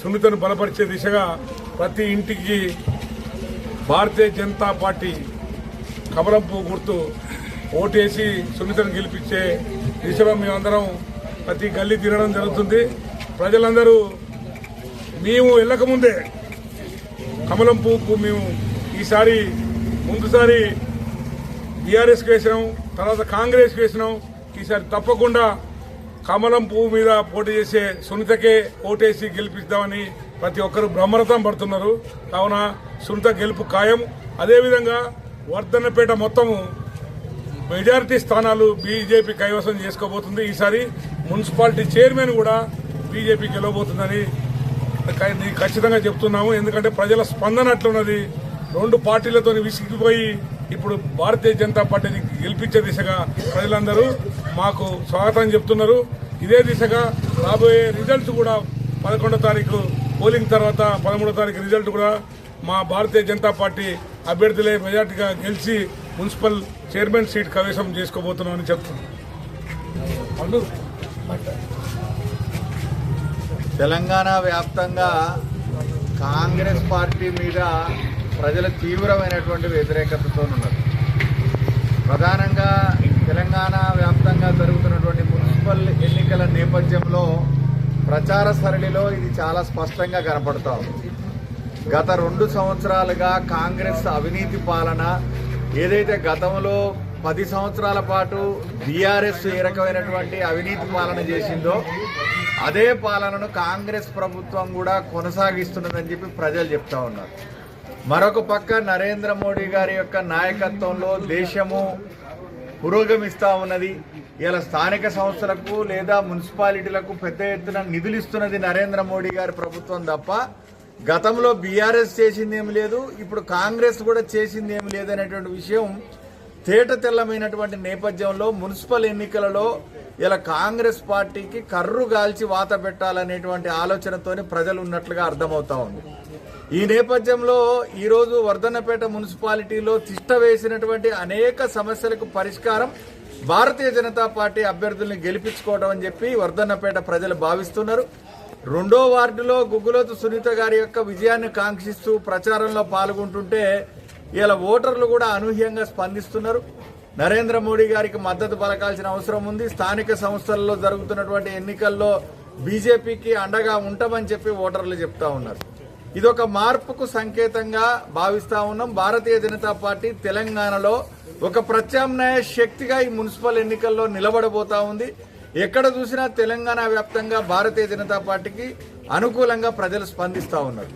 సునీతను బలపరిచే దిశగా ప్రతి ఇంటికి భారతీయ జనతా పార్టీ కమలం పువ్వు గుర్తు ఓటేసి సునీతను గెలిపించే దిశలో మేమందరం ప్రతి గల్లీ తిరగడం జరుగుతుంది. ప్రజలందరూ మేము వెళ్ళకముందే కమలం పువ్వుకు మేము ఈసారి ముందుసారి టీఆర్ఎస్కి వేసినాం, తర్వాత కాంగ్రెస్కి వేసినాం. ఈసారి తప్పకుండా కమలం పువ్వు మీద పోటీ చేసే సునీతకే ఓటేసి గెలిపిద్దామని ప్రతి ఒక్కరు బ్రహ్మరథం పడుతున్నారు. కావున సునీత గెలుపు ఖాయం. అదేవిధంగా వర్ధన్నపేట మొత్తము మెజారిటీ స్థానాలు బీజేపీ కైవసం చేసుకోబోతుంది. ఈసారి మున్సిపాలిటీ చైర్మన్ కూడా బీజేపీ గెలవబోతుందని ఖచ్చితంగా చెప్తున్నాము. ఎందుకంటే ప్రజల స్పందన అట్లున్నది. రెండు పార్టీలతో విసిగిపోయి ఇప్పుడు భారతీయ జనతా పార్టీని గెలిపించే దిశగా ప్రజలందరూ మాకు స్వాగతం చెప్తున్నారు. ఇదే దిశగా రాబోయే రిజల్ట్స్ కూడా 11వ తారీఖు పోలింగ్ తర్వాత 13వ తారీఖు రిజల్ట్ కూడా మా భారతీయ జనతా పార్టీ అభ్యర్థులే మెజార్టీగా గెలిచి మున్సిపల్ చైర్మన్ సీట్ కైవసం చేసుకోబోతున్నామని చెప్తున్నాం. తెలంగాణ వ్యాప్తంగా కాంగ్రెస్ పార్టీ మీద ప్రజల తీవ్రమైనటువంటి వ్యతిరేకతతో ఉన్నారు. ప్రధానంగా తెలంగాణ వ్యాప్తంగా జరుగుతున్నటువంటి మున్సిపల్ ఎన్నికల నేపథ్యంలో ప్రచార సరళిలో ఇది చాలా స్పష్టంగా కనపడతా ఉంది. గత 2 సంవత్సరాలుగా కాంగ్రెస్ అవినీతి పాలన ఏదైతే గతంలో 10 సంవత్సరాల పాటు బీఆర్ఎస్ ఏ రకమైనటువంటి అవినీతి పాలన చేసిందో అదే పాలనను కాంగ్రెస్ ప్రభుత్వం కూడా కొనసాగిస్తున్నదని చెప్పి ప్రజలు చెప్తా ఉన్నారు. మరొక పక్క నరేంద్ర మోడీ గారి యొక్క నాయకత్వంలో దేశము పురోగమిస్తూ ఉన్నది. ఇలా స్థానిక సంస్థలకు లేదా మున్సిపాలిటీలకు పెద్ద ఎత్తున నిధులు ఇస్తున్నది నరేంద్ర మోడీ గారి ప్రభుత్వం తప్ప గతంలో బీఆర్ఎస్ చేసింది ఏమి లేదు, ఇప్పుడు కాంగ్రెస్ కూడా చేసింది ఏమి లేదు అనేటువంటి విషయం తేట తెల్లమైనటువంటి నేపథ్యంలో మున్సిపల్ ఎన్నికలలో ఇలా కాంగ్రెస్ పార్టీకి కర్రు గాల్చి వాత పెట్టాలనేటువంటి ఆలోచనతోని ప్రజలు ఉన్నట్లుగా అర్థమవుతా ఉంది. ఈ నేపథ్యంలో ఈరోజు వర్ధన్నపేట మున్సిపాలిటీలో తిష్ట వేసినటువంటి అనేక సమస్యలకు పరిష్కారం భారతీయ జనతా పార్టీ అభ్యర్థుల్ని గెలిపించుకోవడం అని చెప్పి వర్ధన్నపేట ప్రజలు భావిస్తున్నారు. 2వ వార్డులో గుగ్గులోతు సునీత గారి యొక్క విజయాన్ని కాంక్షిస్తూ ప్రచారంలో పాల్గొంటుంటే ఇలా ఓటర్లు కూడా అనూహ్యంగా స్పందిస్తున్నారు. నరేంద్ర మోడీ గారికి మద్దతు పలకాల్సిన అవసరం ఉంది. స్థానిక సంస్థల్లో జరుగుతున్నటువంటి ఎన్నికల్లో బీజేపీకి అండగా ఉంటామని చెప్పి ఓటర్లు చెప్తా ఉన్నారు. ఇదొక మార్పుకు సంకేతంగా భావిస్తా ఉన్నాం. భారతీయ జనతా పార్టీ తెలంగాణలో ఒక ప్రత్యామ్నాయ శక్తిగా ఈ మున్సిపల్ ఎన్నికల్లో నిలబడబోతా ఉంది. ఎక్కడ చూసినా తెలంగాణ వ్యాప్తంగా భారతీయ జనతా పార్టీకి అనుకూలంగా ప్రజలు స్పందిస్తా ఉన్నారు.